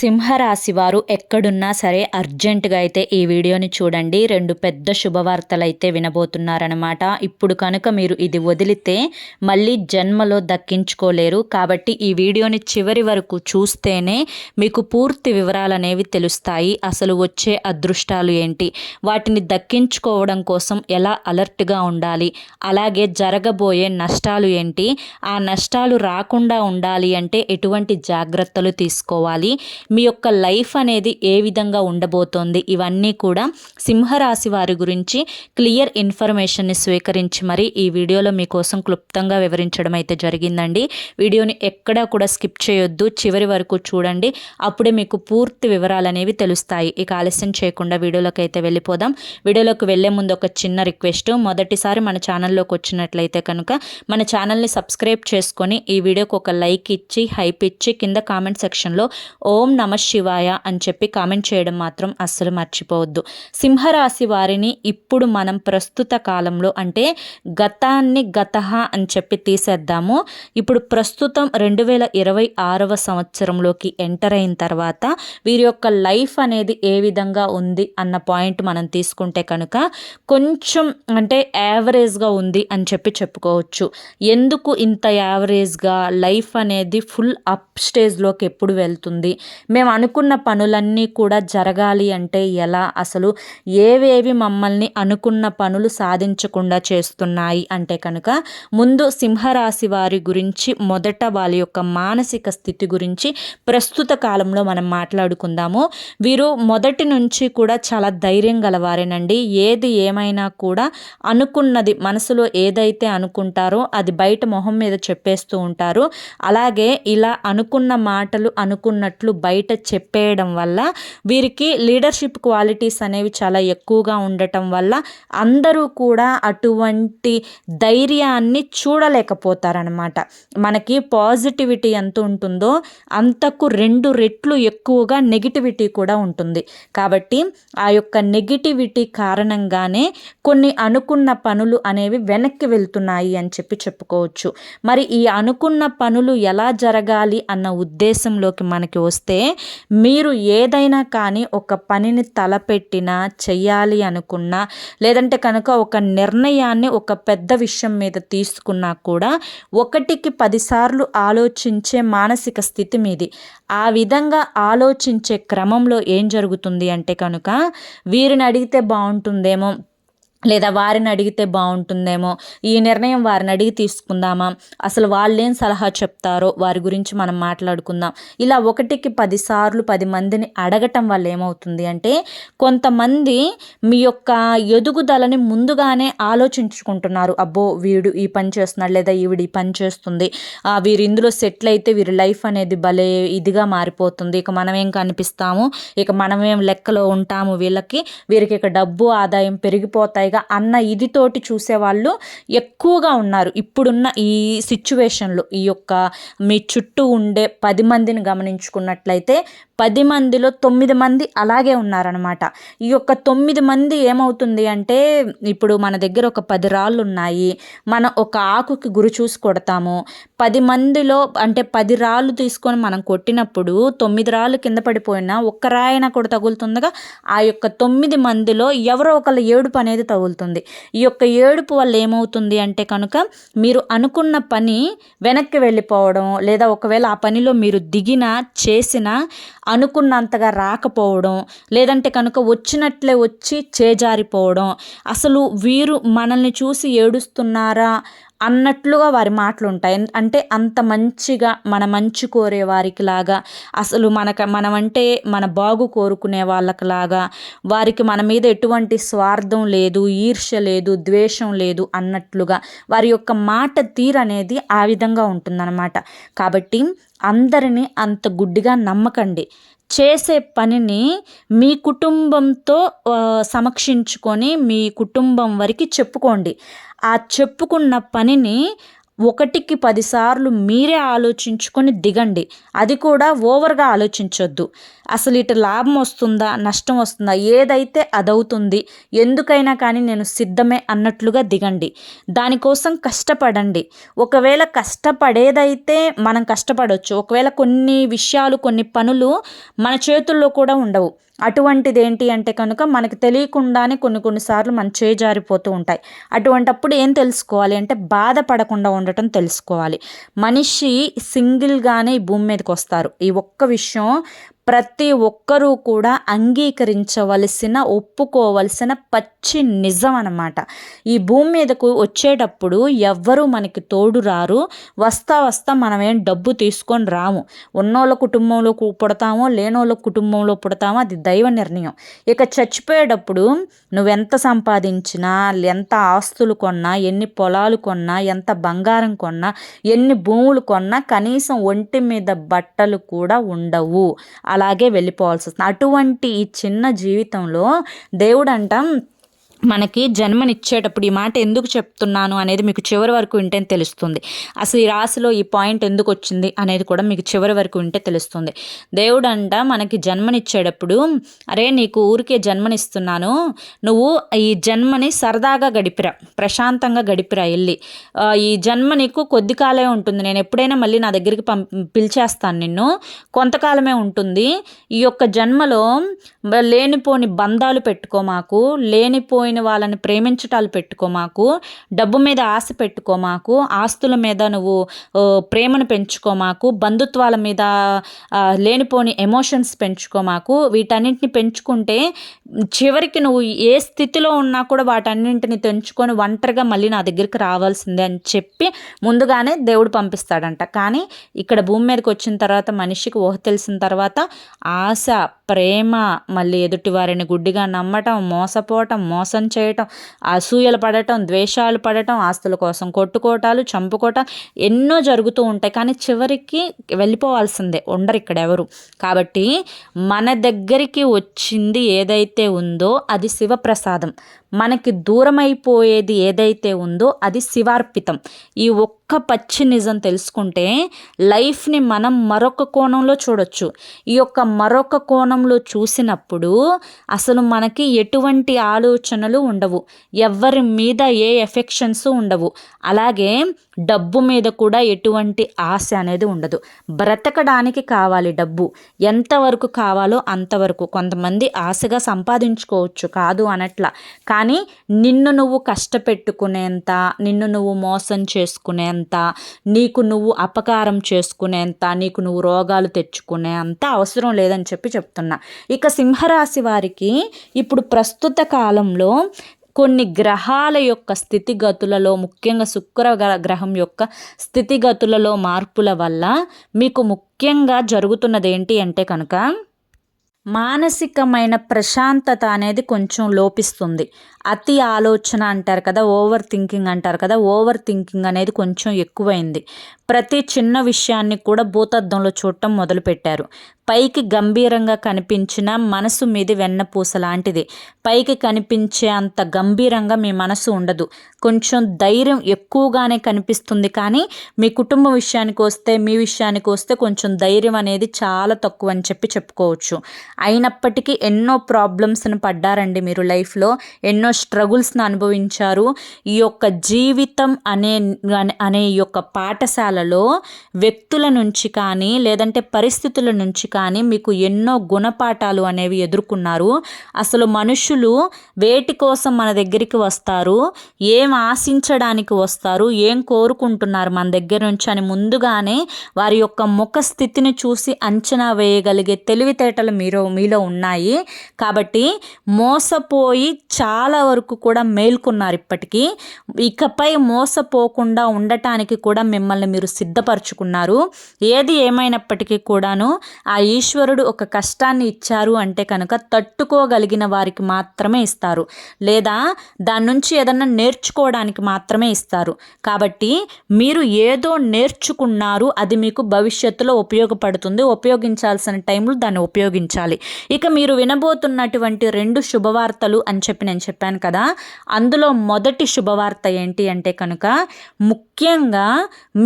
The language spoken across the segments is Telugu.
సింహరాశి వారు ఎక్కడున్నా సరే అర్జెంటుగా అయితే ఈ వీడియోని చూడండి. 2 పెద్ద శుభవార్తలు అయితే వినబోతున్నారనమాట. ఇప్పుడు కనుక మీరు ఇది వదిలితే మళ్ళీ జన్మలో దక్కించుకోలేరు. కాబట్టి ఈ వీడియోని చివరి వరకు చూస్తేనే మీకు పూర్తి వివరాలు అనేవి తెలుస్తాయి. అసలు వచ్చే అదృష్టాలు ఏంటి, వాటిని దక్కించుకోవడం కోసం ఎలా అలర్ట్గా ఉండాలి, అలాగే జరగబోయే నష్టాలు ఏంటి, ఆ నష్టాలు రాకుండా ఉండాలి అంటే ఎటువంటి జాగ్రత్తలు తీసుకోవాలి, మీ యొక్క లైఫ్ అనేది ఏ విధంగా ఉండబోతోంది, ఇవన్నీ కూడా సింహరాశి వారి గురించి క్లియర్ ఇన్ఫర్మేషన్ని స్వీకరించి మరి ఈ వీడియోలో మీకోసం క్లుప్తంగా వివరించడం అయితే జరిగిందండి. వీడియోని ఎక్కడా కూడా స్కిప్ చేయొద్దు, చివరి వరకు చూడండి. అప్పుడే మీకు పూర్తి వివరాలు అనేవి తెలుస్తాయి. ఇక ఆలస్యం చేయకుండా వీడియోలోకి అయితే వెళ్ళిపోదాం. వీడియోలోకి వెళ్ళే ముందు ఒక చిన్న రిక్వెస్ట్, మొదటిసారి మన ఛానల్లోకి వచ్చినట్లయితే కనుక మన ఛానల్ని సబ్స్క్రైబ్ చేసుకొని ఈ వీడియోకి ఒక లైక్ ఇచ్చి హైప్ ఇచ్చి కింద కామెంట్ సెక్షన్లో ఓం నమ శివాయ అని చెప్పి కామెంట్ చేయడం మాత్రం అస్సలు మర్చిపోవద్దు. సింహరాశి వారిని ఇప్పుడు మనం ప్రస్తుత కాలంలో అంటే గతాన్ని గతహ అని చెప్పి తీసేద్దాము. ఇప్పుడు ప్రస్తుతం 2026వ సంవత్సరంలోకి ఎంటర్ అయిన తర్వాత వీరి యొక్క లైఫ్ అనేది ఏ విధంగా ఉంది అన్న పాయింట్ మనం తీసుకుంటే కనుక కొంచెం అంటే యావరేజ్గా ఉంది అని చెప్పి చెప్పుకోవచ్చు. ఎందుకు ఇంత యావరేజ్గా, లైఫ్ అనేది ఫుల్ అప్ స్టేజ్లోకి ఎప్పుడు వెళ్తుంది, మేము అనుకున్న పనులన్నీ కూడా జరగాలి అంటే ఎలా, అసలు ఏవేవి మమ్మల్ని అనుకున్న పనులు సాధించకుండా చేస్తున్నాయి అంటే కనుక ముందు సింహరాశి వారి గురించి మొదట వాళ్ళ యొక్క మానసిక స్థితి గురించి ప్రస్తుత కాలంలో మనం మాట్లాడుకుందాము. వీరు మొదటి నుంచి కూడా చాలా ధైర్యం గలవారేనండి. ఏది ఏమైనా కూడా అనుకున్నది, మనసులో ఏదైతే అనుకుంటారో అది బయట మొహం మీద చెప్పేస్తూ ఉంటారు. అలాగే ఇలా అనుకున్న మాటలు అనుకున్నట్లు బయట చెప్పేయడం వల్ల వీరికి లీడర్షిప్ క్వాలిటీస్ అనేవి చాలా ఎక్కువగా ఉండటం వల్ల అందరూ కూడా అటువంటి ధైర్యాన్ని చూడలేకపోతారనమాట. మనకి పాజిటివిటీ ఎంత ఉంటుందో అంతకు 2 రెట్లు ఎక్కువగా నెగిటివిటీ కూడా ఉంటుంది. కాబట్టి ఆ యొక్క నెగిటివిటీ కారణంగానే కొన్ని అనుకున్న పనులు అనేవి వెనక్కి వెళ్తున్నాయి అని చెప్పి చెప్పుకోవచ్చు. మరి ఈ అనుకున్న పనులు ఎలా జరగాలి అన్న ఉద్దేశంలోకి మనకి వస్తే, మీరు ఏదైనా కానీ ఒక పనిని తలపెట్టినా, చెయ్యాలి అనుకున్నా, లేదంటే కనుక ఒక నిర్ణయాన్ని ఒక పెద్ద విషయం మీద తీసుకున్నా కూడా 1కి 10 సార్లు ఆలోచించే మానసిక స్థితి మీది. ఆ విధంగా ఆలోచించే క్రమంలో ఏం జరుగుతుంది అంటే కనుక వీరిని అడిగితే బాగుంటుందేమో, లేదా వారిని అడిగితే బాగుంటుందేమో, ఈ నిర్ణయం వారిని అడిగి తీసుకుందామా, అసలు వాళ్ళేం సలహా చెప్తారో వారి గురించి మనం మాట్లాడుకుందాం, ఇలా 1కి 10 సార్లు 10 మందిని అడగటం వల్ల ఏమవుతుంది అంటే కొంతమంది మీ యొక్క ఎదుగుదలని ముందుగానే ఆలోచించుకుంటున్నారు. అబ్బో వీడు ఈ పని చేస్తున్నాడు, లేదా ఈవిడ ఈ పని చేస్తుంది, వీరు ఇందులో సెటిల్ అయితే వీరి లైఫ్ అనేది భలే ఇదిగా మారిపోతుంది, ఇక మనమేం కనిపిస్తాము, ఇక మనమేం లెక్కలో ఉంటాము, వీరికి ఇక డబ్బు ఆదాయం పెరిగిపోతాయి అన్న ఇదితోటి చూసేవాళ్ళు ఎక్కువగా ఉన్నారు ఇప్పుడున్న ఈ సిచ్యువేషన్లో. ఈ యొక్క మీ చుట్టూ ఉండే 10 మందిని గమనించుకున్నట్లయితే 10 మందిలో 9 మంది అలాగే ఉన్నారనమాట. ఈ యొక్క 9 మంది ఏమవుతుంది అంటే, ఇప్పుడు మన దగ్గర ఒక 10 రాళ్ళు ఉన్నాయి, మనం ఒక ఆకుకి గురి చూసి కొడతాము. 10 మందిలో అంటే 10 రాళ్ళు తీసుకొని మనం కొట్టినప్పుడు 9 రాళ్ళు కింద పడిపోయినా ఒక్క రాయినా కూడా తగులుతుందిగా. ఆ యొక్క 9 మందిలో ఎవరో ఒకళ్ళ ఏడుపు అనేది తగులుతుంది. ఈ యొక్క ఏడుపు వల్ల ఏమవుతుంది అంటే కనుక మీరు అనుకున్న పని వెనక్కి వెళ్ళిపోవడం, లేదా ఒకవేళ ఆ పనిలో మీరు దిగినా చేసినా అనుకున్నంతగా రాకపోవడం, లేదంటే కనుక వచ్చినట్లే వచ్చి చేజారిపోవడం, అసలు వీరు మనల్ని చూసి ఏడుస్తున్నారా అన్నట్లుగా వారి మాటలు ఉంటాయి. అంటే అంత మంచిగా మన మంచి కోరే వారికి లాగా, అసలు మనమంటే మన బాగు కోరుకునే వాళ్ళకి లాగా, వారికి మన మీద ఎటువంటి స్వార్థం లేదు, ఈర్ష్య లేదు, ద్వేషం లేదు అన్నట్లుగా వారి యొక్క మాట తీరు అనేది ఆ విధంగా ఉంటుందన్నమాట. కాబట్టి అందరినీ అంత గుడ్డిగా నమ్మకండి. చేసే పనిని మీ కుటుంబంతో సమక్షించుకొని మీ కుటుంబం వరకు చెప్పుకోండి. ఆ చెప్పుకున్న పనిని ఒకటికి 10 సార్లు మీరే ఆలోచించుకొని దిగండి. అది కూడా ఓవర్గా ఆలోచించొద్దు. అసలు ఇటు లాభం వస్తుందా, నష్టం వస్తుందా, ఏదైతే అదవుతుంది, ఎందుకైనా కానీ నేను సిద్ధమే అన్నట్లుగా దిగండి. దానికోసం కష్టపడండి. ఒకవేళ కష్టపడేదైతే మనం కష్టపడవచ్చు, ఒకవేళ కొన్ని విషయాలు కొన్ని పనులు మన చేతుల్లో కూడా ఉండవు. అటువంటిది ఏంటి అంటే కనుక మనకు తెలియకుండానే కొన్నిసార్లు మన చేయి జారిపోతూ ఉంటాయి. అటువంటప్పుడు ఏం తెలుసుకోవాలి అంటే బాధపడకుండా ఉండటం తెలుసుకోవాలి. మనిషి సింగిల్గానే ఈ భూమి మీదకి వస్తారు. ఈ ఒక్క విషయం ప్రతి ఒక్కరూ కూడా అంగీకరించవలసిన, ఒప్పుకోవలసిన పచ్చి నిజం అన్నమాట. ఈ భూమి మీదకు వచ్చేటప్పుడు ఎవ్వరూ మనకి తోడు రారు. వస్తా మనమేం డబ్బు తీసుకొని రాము. ఉన్నోళ్ళ కుటుంబంలో పుడతామో, లేనోళ్ళ కుటుంబంలో పుడతామో అది దైవ నిర్ణయం. ఇక చచ్చిపోయేటప్పుడు నువ్వెంత సంపాదించినా, ఎంత ఆస్తులు కొన్నా, ఎన్ని పొలాలు కొన్నా, ఎంత బంగారం కొన్నా, ఎన్ని భూములు కొన్నా కనీసం ఒంటి మీద బట్టలు కూడా ఉండవు. అలాగే వెళ్ళిపోవాల్సి వస్తుంది. అటువంటి ఈ చిన్న జీవితంలో దేవుడంట మనకి జన్మనిచ్చేటప్పుడు, ఈ మాట ఎందుకు చెప్తున్నాను అనేది మీకు చివరి వరకు వింటే తెలుస్తుంది. అసలు ఈ రాశిలో ఈ పాయింట్ ఎందుకు వచ్చింది అనేది కూడా మీకు చివరి వరకు వింటే తెలుస్తుంది. దేవుడంట మనకి జన్మనిచ్చేటప్పుడు, అరే నీకు ఊరికే జన్మనిస్తున్నాను, నువ్వు ఈ జన్మని సరదాగా గడిపిరా, ప్రశాంతంగా గడిపిరా వెళ్ళి. ఈ జన్మ నీకు కొద్ది కాలమే ఉంటుంది. నేను ఎప్పుడైనా మళ్ళీ నా దగ్గరికి పిలిచేస్తాను నిన్ను, కొంతకాలమే ఉంటుంది. ఈ యొక్క జన్మలో లేనిపోని బంధాలు పెట్టుకోమాకు, లేనిపోయిన వాళ్ళని ప్రేమించటాలు పెట్టుకోమాకు, డబ్బు మీద ఆశ పెట్టుకోమాకు, ఆస్తుల మీద నువ్వు ప్రేమను పెంచుకోమాకు, బంధుత్వాల మీద లేనిపోని ఎమోషన్స్ పెంచుకోమాకు. వీటన్నింటిని పెంచుకుంటే చివరికి నువ్వు ఏ స్థితిలో ఉన్నా కూడా వాటన్నింటిని తెంచుకొని ఒంటరిగా మళ్ళీ నా దగ్గరికి రావాల్సిందే అని చెప్పి ముందుగానే దేవుడు పంపిస్తాడంట. కానీ ఇక్కడ భూమి మీదకి వచ్చిన తర్వాత మనిషికి ఊహ తెలిసిన తర్వాత ఆశ, ప్రేమ, మళ్ళీ ఎదుటి వారిని గుడ్డిగా నమ్మటం, మోసపోవటం, మోసం చేయటం, అసూయలు పడటం, ద్వేషాలు పడటం, ఆస్తుల కోసం కొట్టుకోవటాలు, చంపుకోవటం ఎన్నో జరుగుతూ ఉంటాయి. కానీ చివరికి వెళ్ళిపోవాల్సిందే, ఉండరు ఇక్కడ ఎవరు. కాబట్టి మన దగ్గరికి వచ్చింది ఏదైతే ఉందో అది శివప్రసాదం. మనకి దూరమైపోయేది ఏదైతే ఉందో అది శివార్పితం. ఈ ఒక్క పచ్చి నిజం తెలుసుకుంటే లైఫ్ని మనం మరొక కోణంలో చూడొచ్చు. ఈ యొక్క మరొక కోణంలో చూసినప్పుడు అసలు మనకి ఎటువంటి ఆలోచనలు ఉండవు, ఎవరి మీద ఏ ఎఫెక్షన్స్ ఉండవు. అలాగే డబ్బు మీద కూడా ఎటువంటి ఆశ అనేది ఉండదు. బ్రతకడానికి కావాలి డబ్బు, ఎంతవరకు కావాలో అంతవరకు. కొంతమంది ఆశగా సంపాదించుకోవచ్చు, కాదు అనట్లా. కానీ నిన్ను నువ్వు కష్టపెట్టుకునేంత, నిన్ను నువ్వు మోసం చేసుకునేంత, నీకు నువ్వు అపకారం చేసుకునేంత, నీకు నువ్వు రోగాలు తెచ్చుకునేంత అవసరం లేదని చెప్తున్నా. ఇక సింహరాశి వారికి ఇప్పుడు ప్రస్తుత కాలంలో కొన్ని గ్రహాల యొక్క స్థితిగతులలో, ముఖ్యంగా శుక్ర గ్రహం యొక్క స్థితిగతులలో మార్పుల వల్ల మీకు ముఖ్యంగా జరుగుతున్నది ఏంటి అంటే కనుక మానసికమైన ప్రశాంతత అనేది కొంచెం లోపిస్తుంది. అతి ఆలోచన అంటారు కదా, ఓవర్ థింకింగ్ అంటారు కదా, ఓవర్ థింకింగ్ అనేది కొంచెం ఎక్కువైంది. ప్రతి చిన్న విషయాన్ని కూడా భూతద్దంలో చూడటం మొదలుపెట్టారు. పైకి గంభీరంగా కనిపించిన మనసు మీది వెన్నపూస లాంటిది. పైకి కనిపించే అంత గంభీరంగా మీ మనసు ఉండదు. కొంచెం ధైర్యం ఎక్కువగానే కనిపిస్తుంది. కానీ మీ కుటుంబ విషయానికి వస్తే, మీ విషయానికి వస్తే కొంచెం ధైర్యం అనేది చాలా తక్కువ అని చెప్పుకోవచ్చు. అయినప్పటికీ ఎన్నో ప్రాబ్లమ్స్ని పడ్డారండి మీరు లైఫ్లో, ఎన్నో స్ట్రగుల్స్ని అనుభవించారు. ఈ యొక్క జీవితం అనే ఈ యొక్క పాఠశాలలో వ్యక్తుల నుంచి కానీ, లేదంటే పరిస్థితుల నుంచి కానీ మీకు ఎన్నో గుణపాఠాలు అనేవి ఎదుర్కొన్నారు. అసలు మనుషులు వేటి కోసం మన దగ్గరికి వస్తారు, ఏం ఆశించడానికి వస్తారు, ఏం కోరుకుంటున్నారు మన దగ్గర నుంచి అని ముందుగానే వారి యొక్క ముఖ స్థితిని చూసి అంచనా వేయగలిగే తెలివితేటలు మీలో ఉన్నాయి. కాబట్టి మోసపోయి చాలా వరకు కూడా మేల్కొన్నారు. ఇప్పటికీ ఇకపై మోసపోకుండా ఉండటానికి కూడా మిమ్మల్ని మీరు సిద్ధపరచుకున్నారు. ఏది ఏమైనప్పటికీ కూడాను ఆ ఈశ్వరుడు ఒక కష్టాన్ని ఇచ్చారు అంటే కనుక తట్టుకోగలిగిన వారికి మాత్రమే ఇస్తారు, లేదా దాని నుంచి ఏదన్నా నేర్చుకోవడానికి మాత్రమే ఇస్తారు. కాబట్టి మీరు ఏదో నేర్చుకున్నారు, అది మీకు భవిష్యత్తులో ఉపయోగపడుతుంది. ఉపయోగించాల్సిన టైంలో దాన్ని ఉపయోగించాలి. ఇక మీరు వినబోతున్నటువంటి 2 శుభవార్తలు అని నేను చెప్పాను కదా, అందులో మొదటి శుభవార్త ఏంటి అంటే కనుక ముఖ్యంగా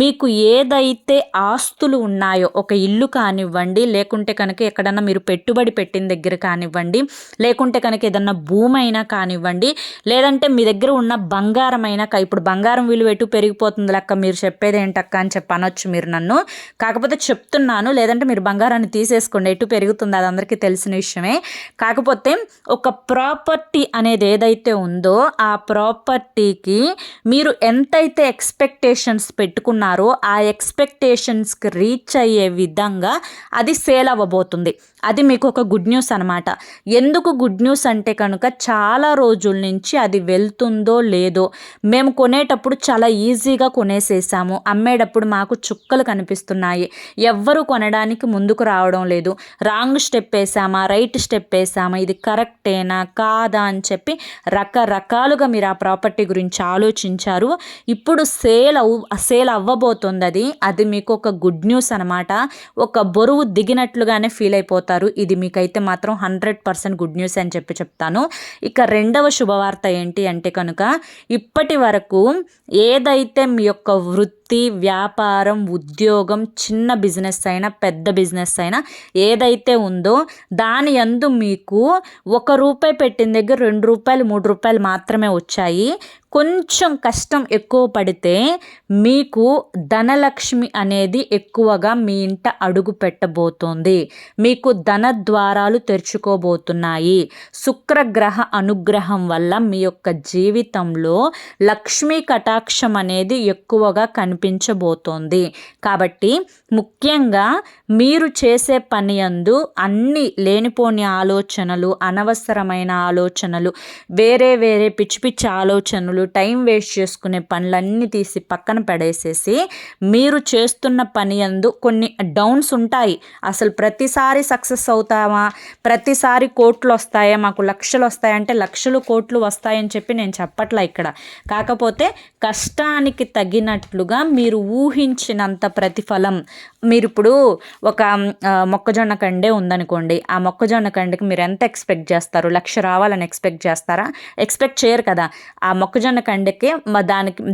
మీకు ఏదైతే ఆస్తులు ఉన్నాయో, ఒక ఇల్లు కానివ్వండి, లేకుంటే కనుక ఎక్కడన్నా మీరు పెట్టుబడి పెట్టిన దగ్గర కానివ్వండి, లేకుంటే కనుక ఏదన్నా భూమి అయినా కానివ్వండి, లేదంటే మీ దగ్గర ఉన్న బంగారం అయినా, ఇప్పుడు బంగారం విలువ ఎటు పెరిగిపోతుంది లెక్క, మీరు చెప్పేది ఏంటక్క అని చెప్పి అనొచ్చు మీరు నన్ను. కాకపోతే చెప్తున్నాను, లేదంటే మీరు బంగారాన్ని తీసేసుకోండి, ఎటు పెరుగుతుంది, అది అందరికీ తెలిసిన విషయమే. కాకపోతే ఒక ప్రాపర్టీ అనేది ఏదైతే ఉందో ఆ ప్రాపర్టీకి మీరు ఎంతైతే ఎక్స్పెక్టేషన్స్ పెట్టుకున్నారో ఆ ఎక్స్పెక్టేషన్స్కి రీచ్ అయ్యే విధంగా అది సేల్ అవ్వబోతుంది. అది మీకు ఒక గుడ్ న్యూస్ అనమాట. ఎందుకు గుడ్ న్యూస్ అంటే కనుక చాలా రోజుల నుంచి అది వెళ్తుందో లేదో, మేము కొనేటప్పుడు చాలా ఈజీగా కొనేసేసాము, అమ్మేటప్పుడు మాకు చుక్కలు కనిపిస్తున్నాయి, ఎవ్వరు కొనడానికి ముందుకు రావడం లేదు, రాంగ్ స్టెప్ వేసామా రైట్ స్టెప్ వేసామా, ఇది కరెక్టేనా కాదా అని చెప్పి రకరకాలుగా మీరు ఆ ప్రాపర్టీ గురించి ఆలోచించారు. ఇప్పుడు సేల్ అవ్వబోతుంది. అది మీకు ఒక గుడ్ న్యూస్ అనమాట. ఒక బరువు దిగినట్లుగానే ఫీల్ అయిపోతారు. ఇది మీకైతే మాత్రం 100% గుడ్ న్యూస్ అని చెప్పి చెప్తాను. ఇక రెండవ శుభవార్త ఏంటి అంటే కనుక, ఇప్పటి వరకు ఏదైతే మీ యొక్క వృత్తి, వ్యాపారం, ఉద్యోగం, చిన్న బిజినెస్ అయినా పెద్ద బిజినెస్ అయినా ఏదైతే ఉందో దాని యందు మీకు ₹1 పెట్టిన దగ్గర ₹2, ₹3 మాత్రమే వచ్చాయి. కొంచెం కష్టం ఎక్కువ పడితే మీకు ధనలక్ష్మి అనేది ఎక్కువగా మీ ఇంట అడుగు పెట్టబోతోంది. మీకు ధన ద్వారాలు తెరుచుకోబోతున్నాయి. శుక్రగ్రహ అనుగ్రహం వల్ల మీ యొక్క జీవితంలో లక్ష్మీ కటాక్షం అనేది ఎక్కువగా కనిపించబోతోంది. కాబట్టి ముఖ్యంగా మీరు చేసే పని యందు అన్ని లేనిపోని ఆలోచనలు, అనవసరమైన ఆలోచనలు, వేరే పిచ్చి పిచ్చి ఆలోచనలు, టైం వేస్ట్ చేసుకునే పనులన్నీ తీసి పక్కన పడేసేసి మీరు చేస్తున్న పని యందు కొన్ని డౌన్స్ ఉంటాయి. అసలు ప్రతిసారి సక్సెస్ అవుతామా, ప్రతిసారి కోట్లు వస్తాయా, మాకు లక్షలు వస్తాయంటే లక్షలు కోట్లు వస్తాయని చెప్పి నేను చెప్పట్లా ఇక్కడ. కాకపోతే కష్టానికి తగినట్లుగా మీరు ఊహించినంత ప్రతిఫలం, మీరు ఇప్పుడు ఒక మొక్కజొన్న కండే ఉందనుకోండి, ఆ మొక్కజొన్న కండికి మీరు ఎంత ఎక్స్పెక్ట్ చేస్తారు? 1,00,000 రావాలని ఎక్స్పెక్ట్ చేస్తారా? ఎక్స్పెక్ట్ చేయరు కదా. ఆ మొక్కజొన్న కండికి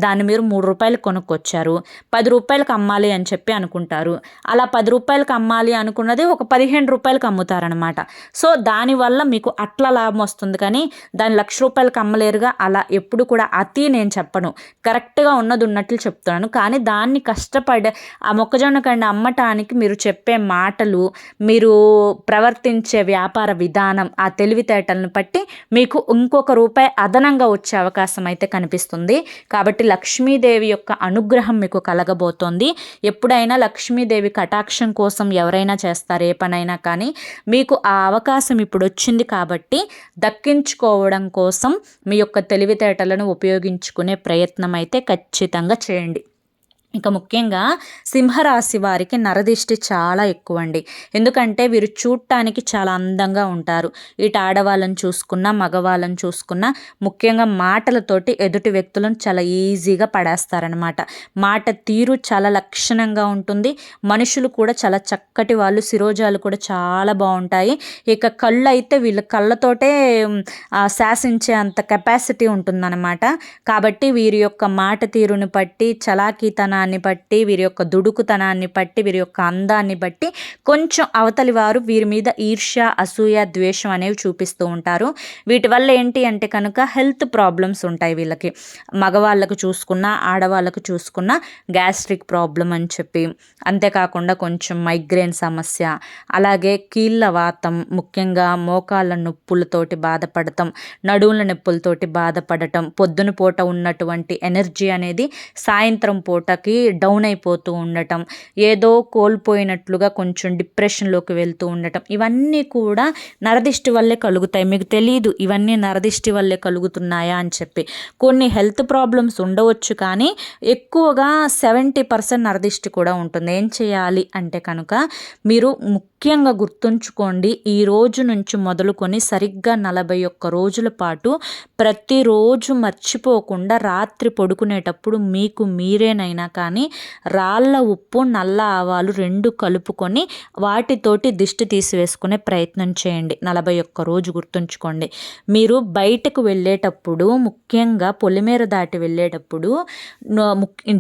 దాన్ని మీరు ₹3 కొనుక్కొచ్చారు, ₹10 అమ్మాలి అని చెప్పి అనుకుంటారు. అలా ₹10 అమ్మాలి అనుకున్నది ఒక ₹15 అమ్ముతారనమాట. సో దానివల్ల మీకు అట్లా లాభం వస్తుంది, కానీ దాన్ని ₹1,00,000 అమ్మలేరుగా. అలా ఎప్పుడు కూడా అతి నేను చెప్పను, కరెక్ట్గా ఉన్నది ఉన్నట్లు చెప్తున్నాను. కానీ దాన్ని కష్టపడి ఆ మొక్కజొన్న కండి అమ్మటానికి మీరు చెప్పే మాటలు, మీరు ప్రవర్తించే వ్యాపార విధానం, ఆ తెలివితేటలను బట్టి మీకు ఇంకొక రూపాయి అదనంగా వచ్చే అవకాశం అయితే కనిపిస్తుంది. కాబట్టి లక్ష్మీదేవి యొక్క అనుగ్రహం మీకు కలగబోతోంది. ఎప్పుడైనా లక్ష్మీదేవి కటాక్షం కోసం ఎవరైనా చేస్తారు ఏ పనైనా, కానీ మీకు ఆ అవకాశం ఇప్పుడు వచ్చింది కాబట్టి దక్కించుకోవడం కోసం మీ యొక్క తెలివితేటలను ఉపయోగించుకునే ప్రయత్నం అయితే ఖచ్చితంగా చేయండి. ఇక ముఖ్యంగా సింహరాశి వారికి నరదిష్టి చాలా ఎక్కువ అండి. ఎందుకంటే వీరు చూడటానికి చాలా అందంగా ఉంటారు. ఇటు ఆడవాళ్ళని చూసుకున్నా మగవాళ్ళని చూసుకున్నా ముఖ్యంగా మాటలతోటి ఎదుటి వ్యక్తులను చాలా ఈజీగా పడేస్తారనమాట. మాట తీరు చాలా లక్షణంగా ఉంటుంది. మనుషులు కూడా చాలా చక్కటి వాళ్ళు, శిరోజాలు కూడా చాలా బాగుంటాయి. ఇక కళ్ళు అయితే వీళ్ళ కళ్ళతోటే శాసించే అంత కెపాసిటీ ఉంటుందన్నమాట. కాబట్టి వీరి యొక్క మాట తీరుని బట్టి, చలాకీతనాన్ని బట్టి, వీరి యొక్క దుడుకుతనాన్ని బట్టి, వీరి యొక్క అందాన్ని బట్టి కొంచెం అవతలి వారు వీరి మీద ఈర్ష్య, అసూయ, ద్వేషం అనేవి చూపిస్తూ ఉంటారు. వీటి వల్ల ఏంటి అంటే కనుక హెల్త్ ప్రాబ్లమ్స్ ఉంటాయి వీళ్ళకి. మగవాళ్ళకు చూసుకున్నా ఆడవాళ్ళకు చూసుకున్నా గ్యాస్ట్రిక్ ప్రాబ్లం అని చెప్పి, అంతేకాకుండా కొంచెం మైగ్రేన్ సమస్య, అలాగే కీళ్ళ వాతం, ముఖ్యంగా మోకాళ్ళ నొప్పులతోటి బాధపడటం, నడుముల నొప్పులతోటి బాధపడటం, పొద్దున పూట ఉన్నటువంటి ఎనర్జీ అనేది సాయంత్రం పూటకి డౌన్ అయిపోతూ ఉండటం, ఏదో కోల్పోయినట్లుగా కొంచెం డిప్రెషన్లోకి వెళ్తూ ఉండటం, ఇవన్నీ కూడా నరదిష్టి వల్లే కలుగుతాయి. మీకు తెలియదు ఇవన్నీ నరదిష్టి వల్లే కలుగుతున్నాయా అని చెప్పి. కొన్ని హెల్త్ ప్రాబ్లమ్స్ ఉండవచ్చు, కానీ ఎక్కువగా 70% నరదిష్టి కూడా ఉంటుంది. ఏం చేయాలి అంటే కనుక మీరు ముఖ్యంగా గుర్తుంచుకోండి, ఈ రోజు నుంచి మొదలుకొని సరిగ్గా 41 రోజుల పాటు ప్రతిరోజు మర్చిపోకుండా రాత్రి పడుకునేటప్పుడు మీకు మీరేనైనా కానీ రాళ్ళ ఉప్పు నల్ల ఆవాలు 2 కలుపుకొని వాటితోటి దిష్టి తీసివేసుకునే ప్రయత్నం చేయండి. 41 రోజు గుర్తుంచుకోండి. మీరు బయటకు వెళ్ళేటప్పుడు ముఖ్యంగా పొలిమేర దాటి వెళ్ళేటప్పుడు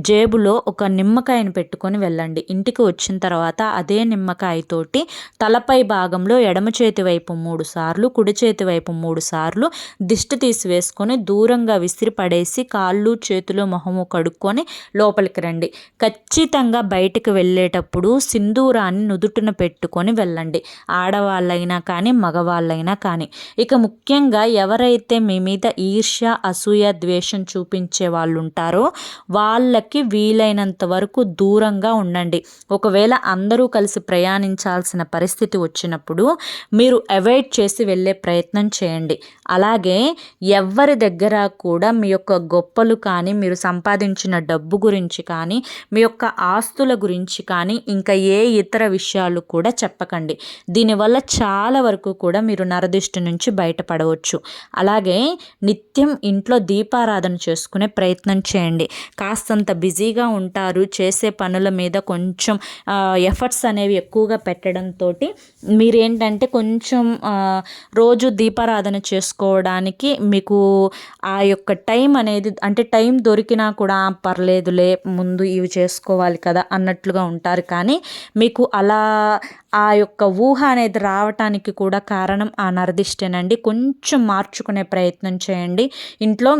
జేబులో ఒక నిమ్మకాయను పెట్టుకొని వెళ్ళండి. ఇంటికి వచ్చిన తర్వాత అదే నిమ్మకాయతోటి తలపై భాగంలో ఎడమ చేతి వైపు 3 సార్లు, కుడి చేతి వైపు 3 సార్లు దిష్టి తీసివేసుకొని దూరంగా విసిరి పడేసి కాళ్ళు చేతులు మొహము కడుక్కొని లోపలికి రండి. ఖచ్చితంగా బయటికి వెళ్ళేటప్పుడు సింధూరాన్ని నుదుటిన పెట్టుకొని వెళ్ళండి. ఆడవాళ్ళైనా కానీ మగవాళ్ళైనా కానీ. ఇక ముఖ్యంగా ఎవరైతే మీ మీద ఈర్ష్య అసూయ ద్వేషం చూపించే వాళ్ళు ఉంటారో వాళ్ళకి వీలైనంత వరకు దూరంగా ఉండండి. ఒకవేళ అందరూ కలిసి ప్రయాణించాల్సిన పరిస్థితి వచ్చినప్పుడు మీరు అవాయిడ్ చేసి వెళ్ళే ప్రయత్నం చేయండి. అలాగే ఎవరి దగ్గర కూడా మీ యొక్క గొప్పలు కానీ మీరు సంపాదించిన డబ్బు గురించి కానీ మీ యొక్క ఆస్తుల గురించి కానీ ఇంకా ఏ ఇతర విషయాలు కూడా చెప్పకండి. దీనివల్ల చాలా వరకు కూడా మీరు నరదిష్టి నుంచి బయటపడవచ్చు. అలాగే నిత్యం ఇంట్లో దీపారాధన చేసుకునే ప్రయత్నం చేయండి. కాస్తంత బిజీగా ఉంటారు, చేసే పనుల మీద కొంచెం ఎఫర్ట్స్ అనేవి ఎక్కువగా పెట్టడంతో మీరేంటంటే కొంచెం రోజు దీపారాధన చేసుకోవడానికి మీకు ఆ యొక్క టైం అనేది అంటే టైం దొరికినా కూడా పర్లేదులే ముందు ఇవి చేసుకోవాలి కదా అన్నట్లుగా ఉంటారు. కానీ మీకు అలా ఆ యొక్క ఊహ అనేది రావటానికి కూడా కారణం ఆ నరదిష్టేనండి. కొంచెం మార్చుకునే ప్రయత్నం చేయండి. ఇంట్లో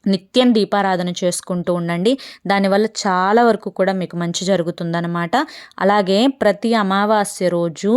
నిత్యం దీపారాధన చేసుకుంటూ ఉండండి. దానివల్ల చాలా వరకు కూడా మీకు మంచి జరుగుతుందన్నమాట. అలాగే ప్రతి అమావాస్య రోజు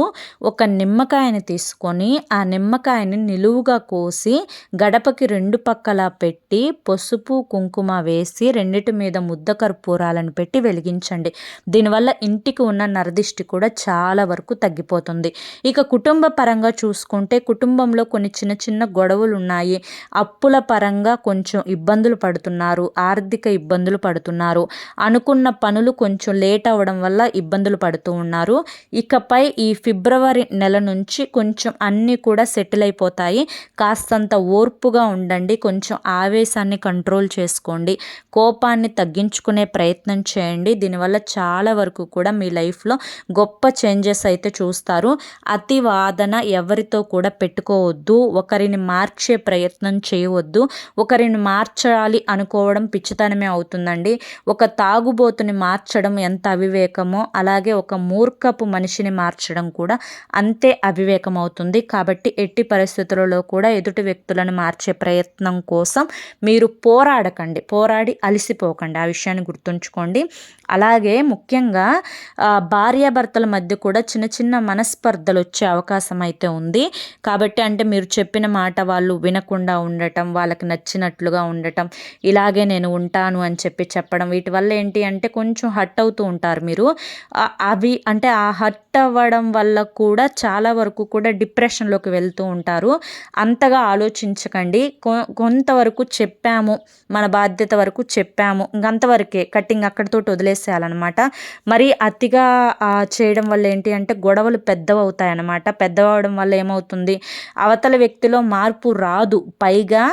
ఒక నిమ్మకాయని తీసుకొని ఆ నిమ్మకాయని నిలువుగా కోసి గడపకి 2 పక్కలా పెట్టి పసుపు కుంకుమ వేసి రెండిటి మీద ముద్ద కర్పూరాలను పెట్టి వెలిగించండి. దీనివల్ల ఇంటికి ఉన్న నరదిష్టి కూడా చాలా వరకు తగ్గిపోతుంది. ఇక కుటుంబ పరంగా చూసుకుంటే కుటుంబంలో కొన్ని చిన్న చిన్న గొడవలు ఉన్నాయి. అప్పుల పరంగా కొంచెం ఇబ్బందులు పడుతున్నారు, ఆర్థిక ఇబ్బందులు పడుతున్నారు, అనుకున్న పనులు కొంచెం లేట్ అవ్వడం వల్ల ఇబ్బందులు పడుతూ ఉన్నారు. ఇకపై ఈ ఫిబ్రవరి నెల నుంచి కొంచెం అన్నీ కూడా సెటిల్ అయిపోతాయి. కాస్తంత ఓర్పుగా ఉండండి. కొంచెం ఆవేశాన్ని కంట్రోల్ చేసుకోండి. కోపాన్ని తగ్గించుకునే ప్రయత్నం చేయండి. దీనివల్ల చాలా వరకు కూడా మీ లైఫ్లో గొప్ప చేంజెస్ అయితే చూస్తారు. అతి వాదన ఎవరితో కూడా పెట్టుకోవద్దు. ఒకరిని మార్చే ప్రయత్నం చేయవద్దు. ఒకరిని మార్చాలి అనుకోవడం పిచ్చితనమే అవుతుందండి. ఒక తాగుబోతుని మార్చడం ఎంత అవివేకమో అలాగే ఒక మూర్ఖపు మనిషిని మార్చడం కూడా అంతే అవివేకం అవుతుంది. కాబట్టి ఎట్టి పరిస్థితులలో కూడా ఎదుటి వ్యక్తులను మార్చే ప్రయత్నం కోసం మీరు పోరాడకండి, పోరాడి అలసిపోకండి. ఆ విషయాన్ని గుర్తుంచుకోండి. అలాగే ముఖ్యంగా భార్యాభర్తల మధ్య కూడా చిన్న చిన్న మనస్పర్ధలు వచ్చే అవకాశం అయితే ఉంది. కాబట్టి అంటే మీరు చెప్పిన మాట వాళ్ళు వినకుండా ఉండటం, వాళ్ళకి నచ్చినట్లుగా ఉండటం, ఇలాగే నేను ఉంటాను అని చెప్పడం, వీటి వల్ల ఏంటి అంటే కొంచెం హర్ట్ అవుతూ ఉంటారు మీరు. అవి అంటే ఆ హర్ట్ అవ్వడం వల్ల కూడా చాలా వరకు కూడా డిప్రెషన్లోకి వెళ్తూ ఉంటారు. అంతగా ఆలోచించకండి. కొంతవరకు చెప్పాము, మన బాధ్యత వరకు చెప్పాము, ఇంకంతవరకే కట్టింగ్ అక్కడితోటి వదిలేసేయాలన్నమాట. మరి అతిగా చేయడం వల్ల ఏంటి అంటే గొడవలు పెద్దవవుతాయన్నమాట. పెద్దవడం వల్ల ఏమవుతుంది, అవతల వ్యక్తిలో మార్పు రాదు. పైగా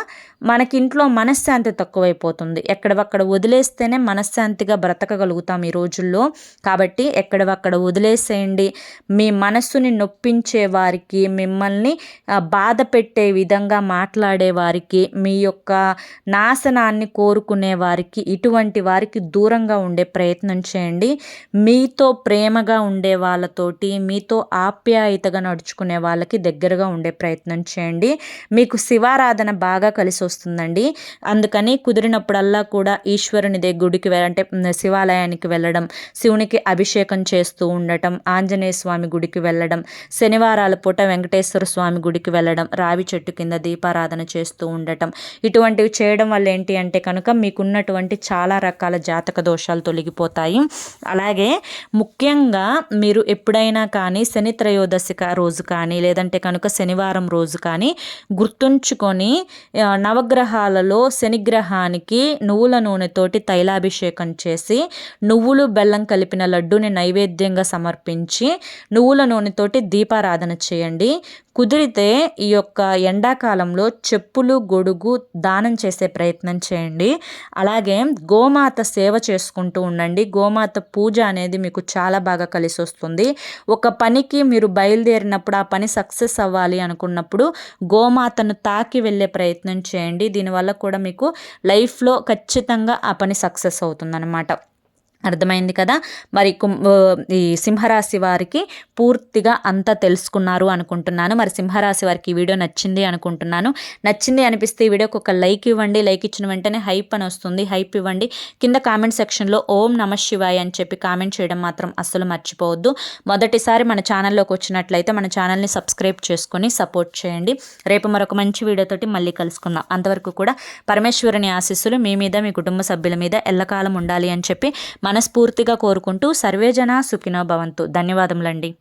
మనకింట్లో మనశ్శాంతి తక్కువైపోతుంది. ఎక్కడవక్కడ వదిలేస్తేనే మనశ్శాంతిగా బ్రతకగలుగుతాం ఈ రోజుల్లో. కాబట్టి ఎక్కడవక్కడ వదిలేసేయండి. మీ మనస్సుని నొప్పించే వారికి, మిమ్మల్ని బాధ పెట్టే విధంగా మాట్లాడే వారికి, మీ యొక్క నాశనాన్ని కోరుకునే వారికి, ఇటువంటి వారికి దూరంగా ఉండే ప్రయత్నం చేయండి. మీతో ప్రేమగా ఉండే వాళ్ళతోటి, మీతో ఆప్యాయతగా నడుచుకునే వాళ్ళకి దగ్గరగా ఉండే ప్రయత్నం చేయండి. మీకు శివారాధన బాగా కలిసి వస్తుందండి. అందుకని కుదిరినప్పుడల్లా కూడా ఈశ్వరుని గుడికి అంటే శివాలయానికి వెళ్ళడం, శివునికి అభిషేకం చేస్తూ ఉండటం, ఆంజనేయ స్వామి గుడికి వెళ్ళడం, శనివారాల పూట వెంకటేశ్వర స్వామి గుడికి వెళ్ళడం, రావి చెట్టు కింద దీపారాధన చేస్తూ ఉండటం, ఇటువంటివి చేయడం వల్ల ఏంటి అంటే కనుక మీకున్నటువంటి చాలా రకాల జాతక దోషాలు తొలగిపోతాయి. అలాగే ముఖ్యంగా మీరు ఎప్పుడైనా కానీ శని త్రయోదశి రోజు కానీ లేదంటే కనుక శనివారం రోజు కానీ గుర్తుంచుకొని నవగ్రహాలలో శనిగ్రహానికి నువ్వుల నూనెతోటి తైలాభిషేకం చేసి నువ్వులు బెల్లం కలిపిన లడ్డూని నైవేద్యంగా సమర్పించి నువ్వుల నూనెతోటి దీపారాధన చేయండి. కుదిరితే ఈ యొక్క ఎండాకాలంలో చెప్పులు గొడుగు దానం చేసే ప్రయత్నం చేయండి. అలాగే గోమాత సేవ చేసుకుంటూ ఉండండి. గోమాత పూజ అనేది మీకు చాలా బాగా కలిసి వస్తుంది. ఒక పనికి మీరు బయలుదేరినప్పుడు ఆ పని సక్సెస్ అవ్వాలి అనుకున్నప్పుడు గోమాతను తాకి వెళ్ళే ప్రయత్నం చేయండి. దీనివల్ల కూడా మీకు లైఫ్లో ఖచ్చితంగా ఆ పని సక్సెస్ అవుతుందన్నమాట. అర్థమైంది కదా. మరి ఈ సింహరాశి వారికి పూర్తిగా అంతా తెలుసుకున్నారు అనుకుంటున్నాను. మరి సింహరాశి వారికి ఈ వీడియో నచ్చింది అనుకుంటున్నాను. నచ్చింది అనిపిస్తే ఈ వీడియోకి ఒక లైక్ ఇవ్వండి. లైక్ ఇచ్చిన వెంటనే హైప్ అని వస్తుంది, హైప్ ఇవ్వండి. కింద కామెంట్ సెక్షన్లో ఓం నమ శివాయ అని చెప్పి కామెంట్ చేయడం మాత్రం అస్సలు మర్చిపోవద్దు. మొదటిసారి మన ఛానల్లోకి వచ్చినట్లయితే మన ఛానల్ని సబ్స్క్రైబ్ చేసుకొని సపోర్ట్ చేయండి. రేపు మరొక మంచి వీడియోతోటి మళ్ళీ కలుసుకుందాం. అంతవరకు కూడా పరమేశ్వరుని ఆశీస్సులు మీ మీద, మీ కుటుంబ సభ్యుల మీద ఎల్లకాలం ఉండాలి అని చెప్పి మనస్ఫూర్తిగా కోరుకుంటూ సర్వేజన సుఖినో భవంతు. ధన్యవాదములండి.